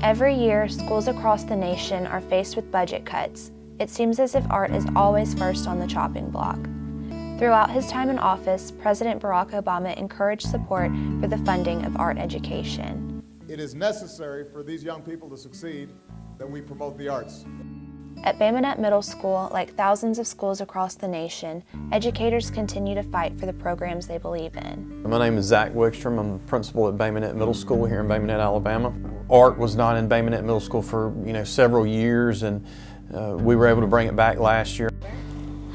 Every year, schools across the nation are faced with budget cuts. It seems as if art is always first on the chopping block. Throughout his time in office, President Barack Obama encouraged support for the funding of art education. It is necessary for these young people to succeed that we promote the arts. At Bay Minette Middle School, like thousands of schools across the nation, educators continue to fight for the programs they believe in. My name is Zach Wickstrom. I'm the principal at Bay Minette Middle School here in Bay Minette, Alabama. Art was not in Bay Minette Middle School for several years, and we were able to bring it back last year.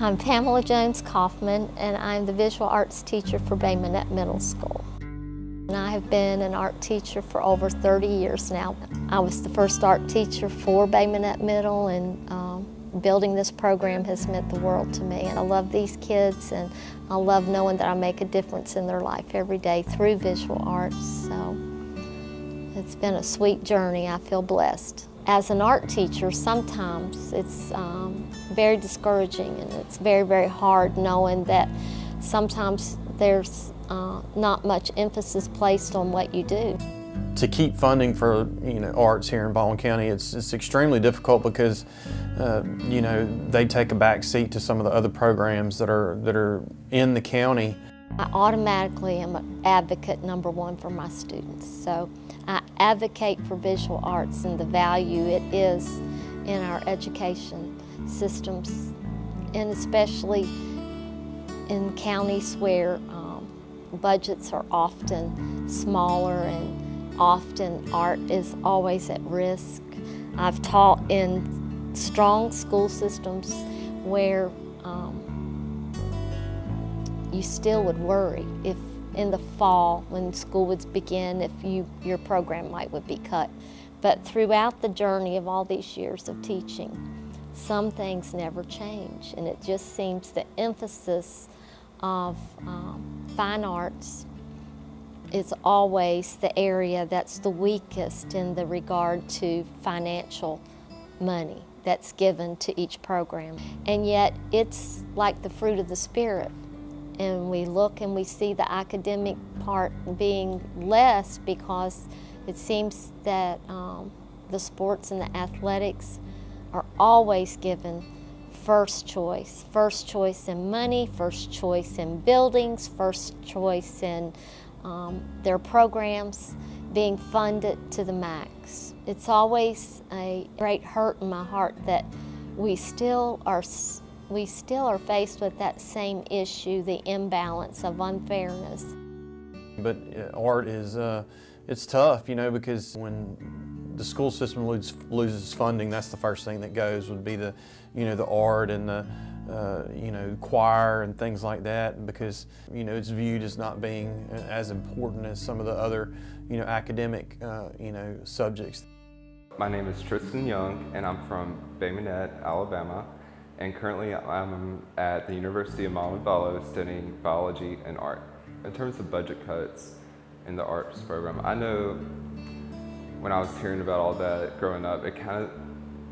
I'm Pamela Jones Kaufman, and I'm the visual arts teacher for Bay Minette Middle School. And I have been an art teacher for over 30 years now. I was the first art teacher for Bay Minette Middle, and building this program has meant the world to me. And I love these kids, and I love knowing that I make a difference in their life every day through visual arts. So it's been a sweet journey. I feel blessed. As an art teacher, sometimes it's very discouraging, and it's very, very hard knowing that sometimes there's not much emphasis placed on what you do. To keep funding for arts here in Baldwin County, it's extremely difficult because they take a back seat to some of the other programs that are in the county. I automatically am an advocate number one for my students. So I advocate for visual arts and the value it is in our education systems, and especially in counties where budgets are often smaller and often art is always at risk. I've taught in strong school systems where you still would worry if in the fall when school would begin if your program would be cut. But throughout the journey of all these years of teaching, some things never change, and it just seems the emphasis of fine arts is always the area that's the weakest in the regard to financial money that's given to each program. And yet it's like the fruit of the Spirit. And we look and we see the academic part being less because it seems that the sports and the athletics are always given first choice in money, first choice in buildings, first choice in their programs being funded to the max. It's always a great hurt in my heart that we still are faced with that same issue, the imbalance of unfairness. But art is it's tough, because when the school system loses funding, that's the first thing that goes would be the the art and the choir and things like that, because it's viewed as not being as important as some of the other academic subjects. My name is Tristan Young, and I'm from Bay Minette, Alabama, and currently I'm at the University of Montevallo studying biology and art. In terms of budget cuts in the arts program, I know when I was hearing about all that growing up, it kind of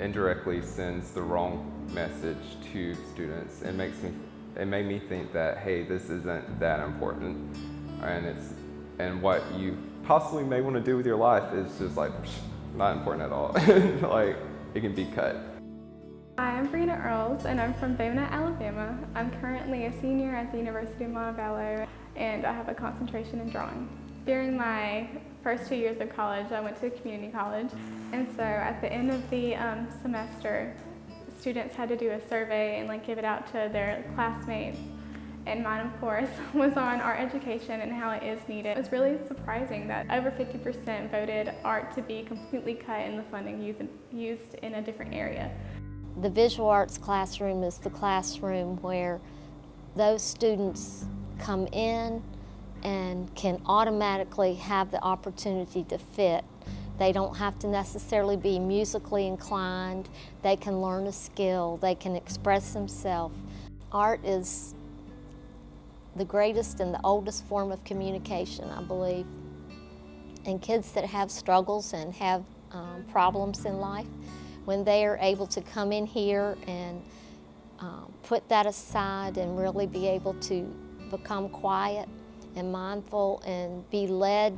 indirectly sends the wrong message to students. It made me think that, hey, this isn't that important, and what you possibly may want to do with your life is just like not important at all. Like, it can be cut. Hi, I'm Brianna Earls, and I'm from Bay Minette, Alabama. I'm currently a senior at the University of Montevallo, and I have a concentration in drawing. During my first 2 years of college, I went to community college, and so at the end of the semester, students had to do a survey and give it out to their classmates, and mine, of course, was on art education and how it is needed. It was really surprising that over 50% voted art to be completely cut and the funding used in a different area. The visual arts classroom is the classroom where those students come in and can automatically have the opportunity to fit. They don't have to necessarily be musically inclined. They can learn a skill. They can express themselves. Art is the greatest and the oldest form of communication, I believe. And kids that have struggles and have problems in life, when they are able to come in here and put that aside and really be able to become quiet and mindful and be led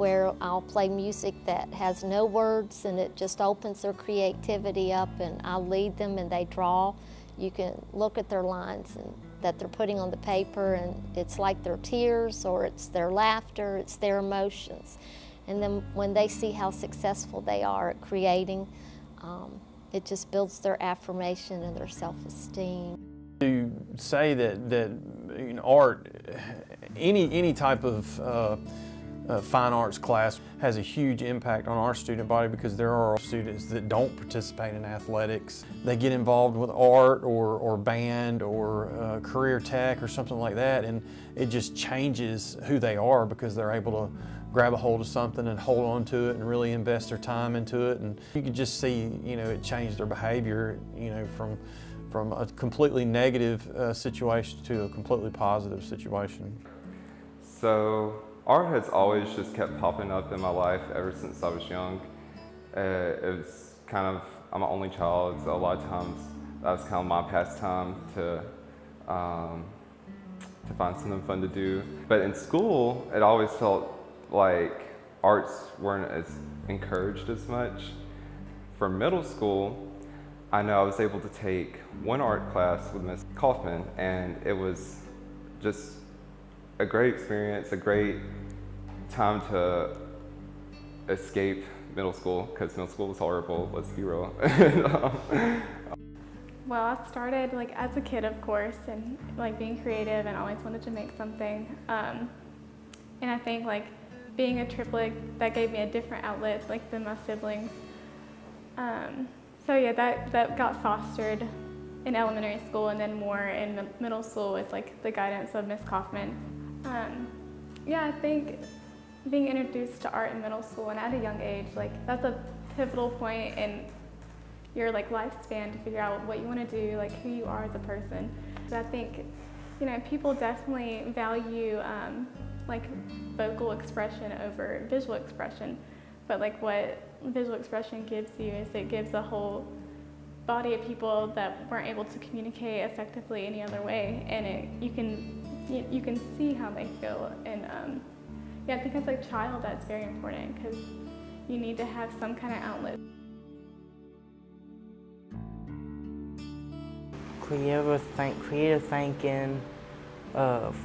where I'll play music that has no words and it just opens their creativity up, and I'll lead them and they draw. You can look at their lines and that they're putting on the paper, and it's like their tears or it's their laughter, it's their emotions. And then when they see how successful they are at creating, it just builds their affirmation and their self-esteem. To say that you know, art, any type of fine arts class has a huge impact on our student body, because there are students that don't participate in athletics. They get involved with art or band or career tech or something like that, and it just changes who they are, because they're able to grab a hold of something and hold on to it and really invest their time into it. And you can just see, you know, it changed their behavior, you know, from a completely negative situation to a completely positive situation. So art has always just kept popping up in my life ever since I was young. It was kind of, I'm an only child, so a lot of times that was kind of my pastime to find something fun to do. But in school, it always felt like arts weren't as encouraged as much. For middle school, I know I was able to take one art class with Ms. Kaufman, and it was just a great experience, a great time to escape middle school, because middle school was horrible, let's be real. Well, I started like as a kid, of course, and like being creative and always wanted to make something. And I think like being a triplet, that gave me a different outlet like than my siblings. So yeah, that got fostered in elementary school, and then more in middle school with like the guidance of Ms. Kaufman. Yeah, I think being introduced to art in middle school and at a young age, like that's a pivotal point in your like lifespan to figure out what you want to do, like who you are as a person. So I think, you know, people definitely value like vocal expression over visual expression, but like what visual expression gives you is it gives a whole body of people that weren't able to communicate effectively any other way, and you can see how they feel. And yeah, I think as a child that's very important, because you need to have some kind of outlet. Creative thinking,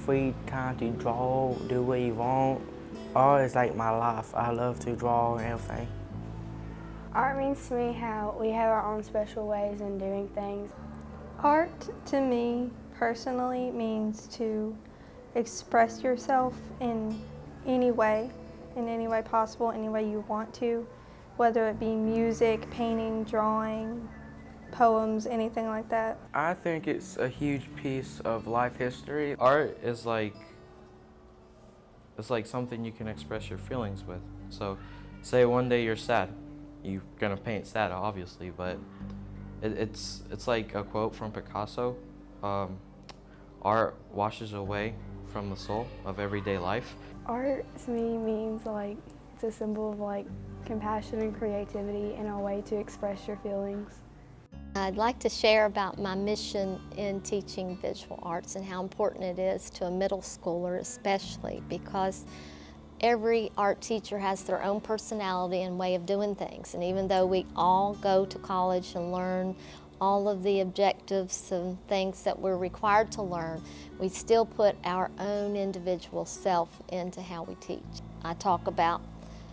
free time to draw, do what you want. Art is like my life. I love to draw and everything. Art means to me how we have our own special ways in doing things. Art, to me, personally, means to express yourself in any way possible, any way you want to, whether it be music, painting, drawing, poems, anything like that. I think it's a huge piece of life history. Art is like, it's like something you can express your feelings with. So say one day you're sad, you're gonna paint sad obviously, but it's like a quote from Picasso, art washes away from the soul of everyday life. Art to me means like it's a symbol of like compassion and creativity and a way to express your feelings. I'd like to share about my mission in teaching visual arts and how important it is to a middle schooler especially, because every art teacher has their own personality and way of doing things. And even though we all go to college and learn all of the objectives and things that we're required to learn, we still put our own individual self into how we teach. I talk about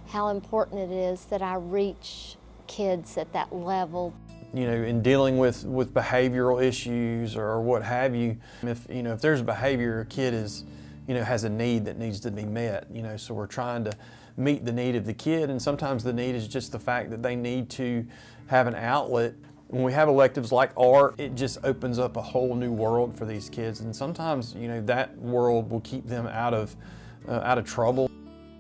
how important it is that I reach kids at that level. You know, in dealing with behavioral issues or what have you, if there's a behavior, a kid is, has a need that needs to be met, so we're trying to meet the need of the kid, and sometimes the need is just the fact that they need to have an outlet. When we have electives like art, it just opens up a whole new world for these kids, and sometimes, that world will keep them out of trouble.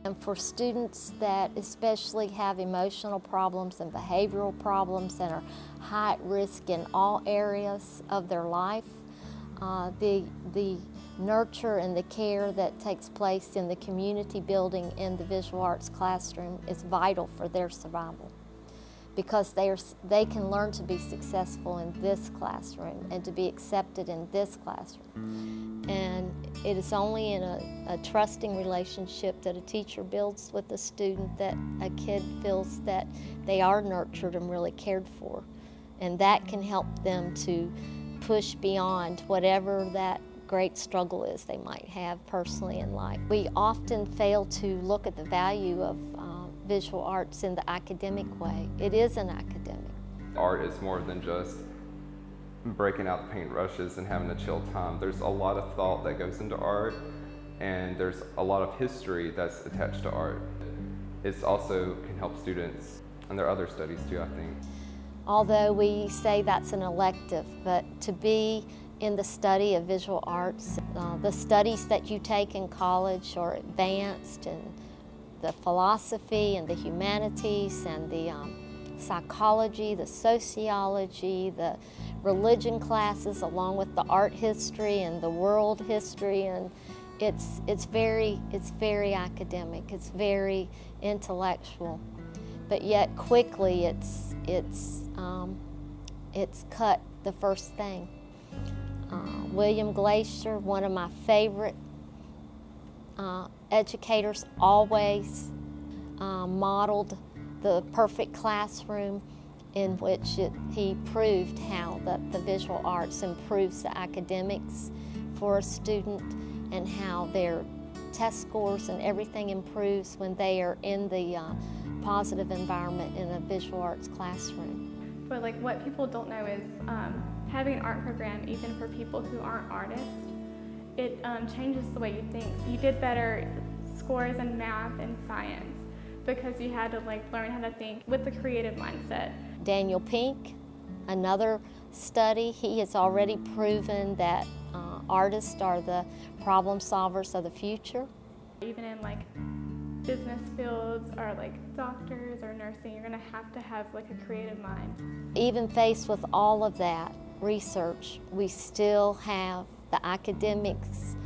And for students that especially have emotional problems and behavioral problems and are high at risk in all areas of their life, the nurture and the care that takes place in the community building in the visual arts classroom is vital for their survival. because they can learn to be successful in this classroom and to be accepted in this classroom. And it is only in a trusting relationship that a teacher builds with a student that a kid feels that they are nurtured and really cared for. And that can help them to push beyond whatever that great struggle is they might have personally in life. We often fail to look at the value of visual arts in the academic way. It is an academic. Art is more than just breaking out the paintbrushes and having a chill time. There's a lot of thought that goes into art, and there's a lot of history that's attached to art. It also can help students and their other studies too, I think. Although we say that's an elective, but to be in the study of visual arts, the studies that you take in college are advanced, and the philosophy and the humanities and the psychology, the sociology, the religion classes, along with the art history and the world history, and it's very academic. It's very intellectual, but yet quickly it's cut the first thing. William Glacier, one of my favorite educators, always modeled the perfect classroom in which he proved how the visual arts improves the academics for a student, and how their test scores and everything improves when they are in the positive environment in a visual arts classroom. But like what people don't know is having an art program, even for people who aren't artists, it changes the way you think. You did better scores in math and science because you had to learn how to think with the creative mindset. Daniel Pink, another study, he has already proven that artists are the problem solvers of the future. Even in business fields or doctors or nursing, you're going to have a creative mind. Even faced with all of that research, we still have the academics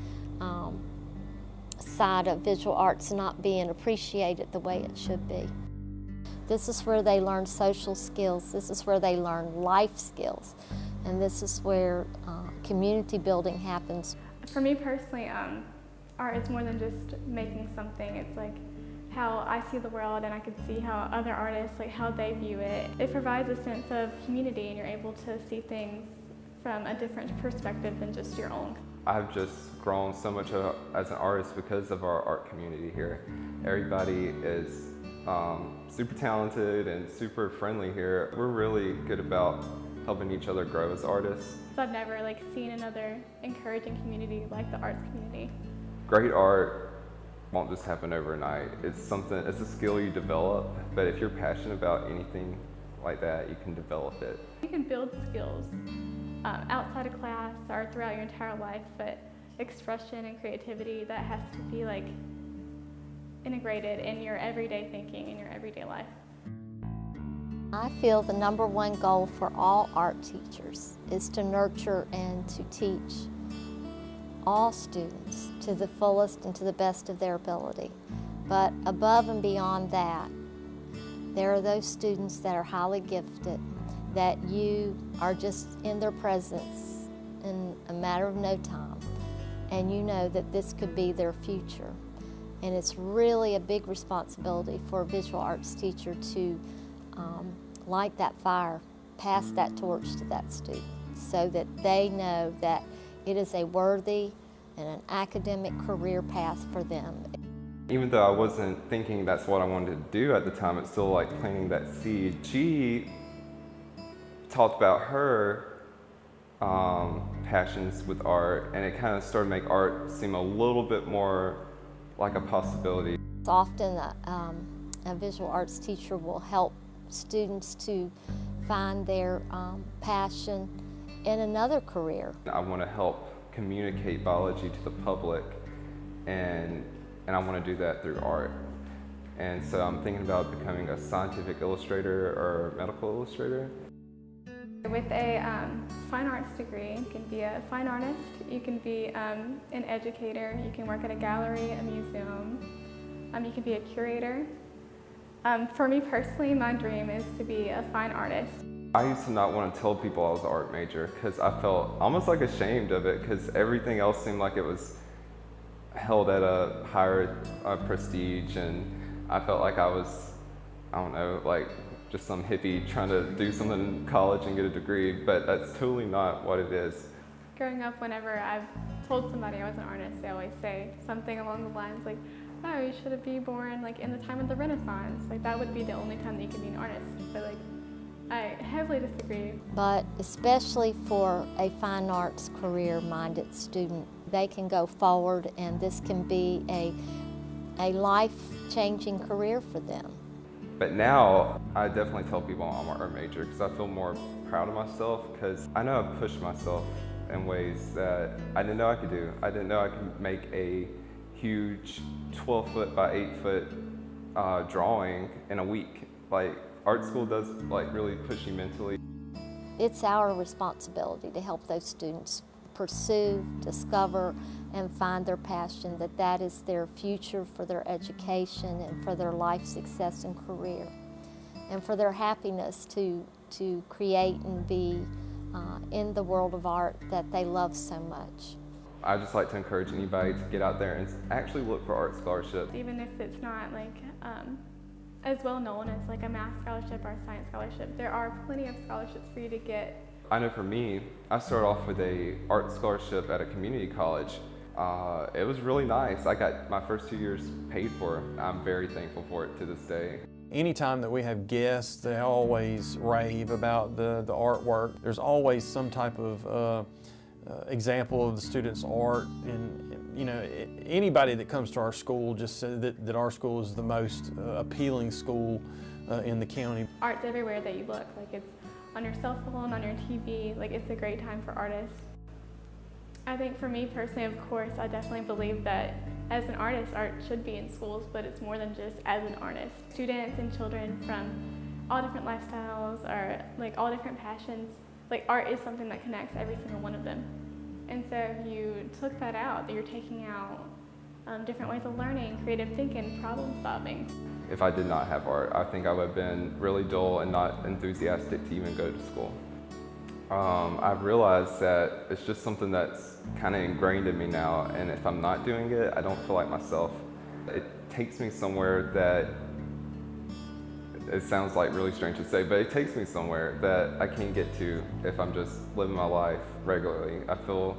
side of visual arts not being appreciated the way it should be. This is where they learn social skills, this is where they learn life skills, and this is where community building happens. For me personally, art is more than just making something. It's how I see the world, and I can see how other artists, how they view it. It provides a sense of community, and you're able to see things from a different perspective than just your own. I've just grown so much as an artist because of our art community here. Everybody is super talented and super friendly here. We're really good about helping each other grow as artists. So I've never seen another encouraging community like the arts community. Great art won't just happen overnight. It's a skill you develop, but if you're passionate about anything like that, you can develop it. You can build skills outside of class or throughout your entire life, but expression and creativity, that has to be integrated in your everyday thinking, in your everyday life. I feel the #1 goal for all art teachers is to nurture and to teach all students to the fullest and to the best of their ability. But above and beyond that, there are those students that are highly gifted, that you are just in their presence in a matter of no time, and you know that this could be their future. And it's really a big responsibility for a visual arts teacher to light that fire, pass that torch to that student, so that they know that it is a worthy and an academic career path for them. Even though I wasn't thinking that's what I wanted to do at the time, it's still planting that seed. She talked about her passions with art, and it kind of started to make art seem a little bit more like a possibility. Often a visual arts teacher will help students to find their passion in another career. I want to help communicate biology to the public, and I want to do that through art. And so I'm thinking about becoming a scientific illustrator or medical illustrator. With a fine arts degree, you can be a fine artist, you can be an educator, you can work at a gallery, a museum, you can be a curator, For me personally, my dream is to be a fine artist. I used to not want to tell people I was an art major because I felt almost like ashamed of it because everything else seemed like it was held at a higher prestige, and I felt like I was, I don't know, like just some hippie trying to do something in college and get a degree, but that's totally not what it is. Growing up, whenever I've told somebody I was an artist, they always say something along the lines like, oh, you should be born like in the time of the Renaissance. Like that would be the only time that you could be an artist. But like, I heavily disagree. But especially for a fine arts career-minded student, they can go forward and this can be a life-changing career for them. But now, I definitely tell people I'm an art major because I feel more proud of myself because I know I've pushed myself in ways that I didn't know I could do. I didn't know I could make a huge 12-foot by 8-foot drawing in a week. Like, art school does like really push you mentally. It's our responsibility to help those students pursue, discover, and find their passion, that is their future for their education and for their life success and career, and for their happiness to create and be in the world of art that they love so much. I just like to encourage anybody to get out there and actually look for art scholarships. Even if it's not like as well known as like a math scholarship or a science scholarship, there are plenty of scholarships for you to get. I know for me, I started off with a art scholarship at a community college. It was really nice. I got my first 2 years paid for. I'm very thankful for it to this day. Anytime that we have guests, they always rave about the artwork. There's always some type of example of the students' art, and you know, anybody that comes to our school just said that our school is the most appealing school in the county. Art's everywhere that you look. Like it's on your cell phone, on your TV. Like it's a great time for artists. I think for me personally, of course, I definitely believe that as an artist, art should be in schools, but it's more than just as an artist. Students and children from all different lifestyles or like all different passions, like art is something that connects every single one of them. And so if you took that out, that you're taking out different ways of learning, creative thinking, problem solving. If I did not have art, I think I would have been really dull and not enthusiastic to even go to school. I've realized that it's just something that's kind of ingrained in me now, and if I'm not doing it, I don't feel like myself. It takes me somewhere that, it sounds like really strange to say, but it takes me somewhere that I can't get to if I'm just living my life regularly. I feel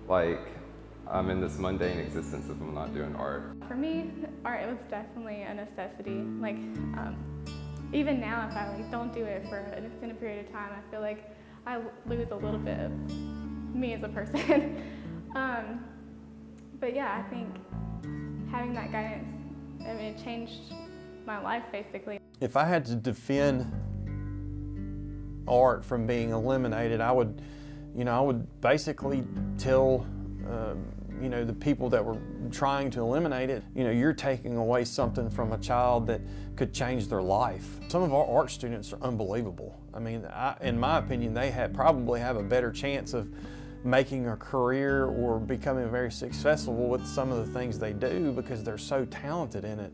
like I'm in this mundane existence if I'm not doing art. For me, art, it was definitely a necessity. Like, even now, if I like don't do it for an extended period of time, I feel like I lose a little bit of me as a person. But yeah, I think having that guidance, I mean, it changed my life basically. If I had to defend art from being eliminated, I would basically tell the people that were trying to eliminate it, you're taking away something from a child that could change their life. Some of our art students are unbelievable. I mean, in my opinion, they probably have a better chance of making a career or becoming very successful with some of the things they do because they're so talented in it.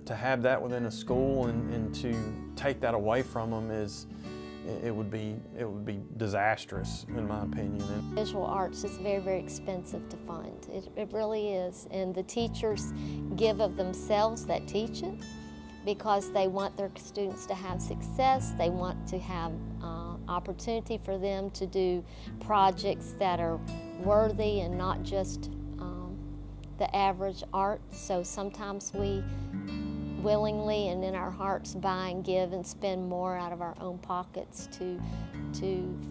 To have that within a school and to take that away from them it would be disastrous in my opinion. Visual arts is very, very expensive to fund. It really is. And the teachers give of themselves that teach it because they want their students to have success. They want to have opportunity for them to do projects that are worthy and not just the average art. So sometimes we willingly and in our hearts buy and give and spend more out of our own pockets to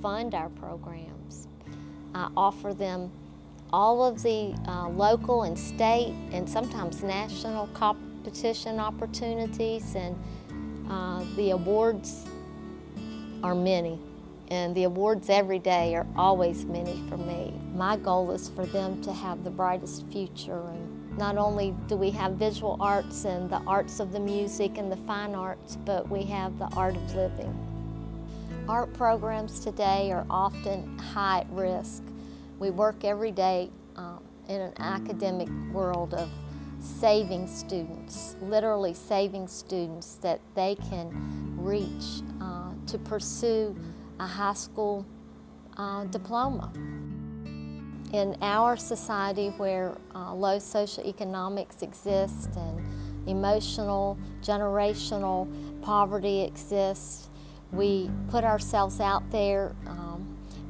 fund our programs. I offer them all of the local and state and sometimes national competition opportunities, and the awards are many. And the awards every day are always many for me. My goal is for them to have the brightest future. And not only do we have visual arts and the arts of the music and the fine arts, but we have the art of living. Art programs today are often high at risk. We work every day in an academic world of saving students, literally saving students that they can reach to pursue a high school diploma. In our society where low socioeconomics exists and emotional, generational poverty exists, we put ourselves out there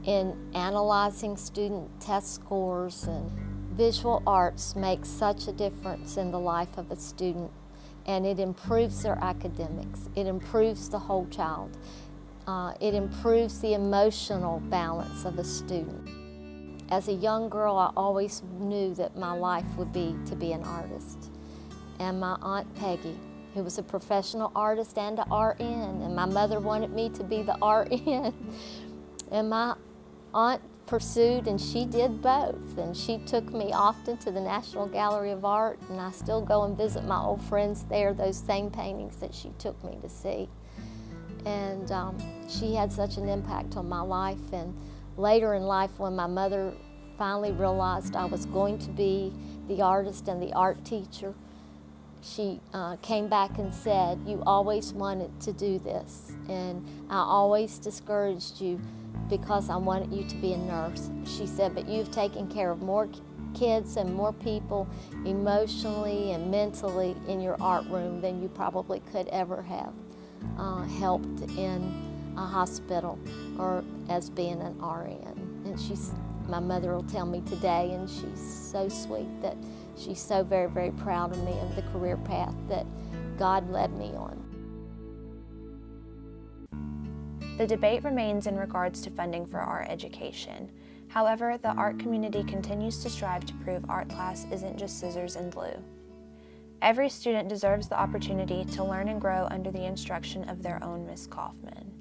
in analyzing student test scores, and visual arts make such a difference in the life of a student, and it improves their academics. It improves the whole child. It improves the emotional balance of a student. As a young girl, I always knew that my life would be to be an artist. And my Aunt Peggy, who was a professional artist and an RN, and my mother wanted me to be the RN. And my aunt pursued, and she did both. And she took me often to the National Gallery of Art, and I still go and visit my old friends there, those same paintings that she took me to see. And she had such an impact on my life. And later in life, when my mother finally realized I was going to be the artist and the art teacher, she came back and said, "You always wanted to do this, and I always discouraged you because I wanted you to be a nurse." She said, "But you've taken care of more kids and more people emotionally and mentally in your art room than you probably could ever have helped in a hospital or as being an RN." And my mother will tell me today, and she's so sweet, that she's so very, very proud of me of the career path that God led me on. The debate remains in regards to funding for art education. However, the art community continues to strive to prove art class isn't just scissors and glue. Every student deserves the opportunity to learn and grow under the instruction of their own Miss Kaufman.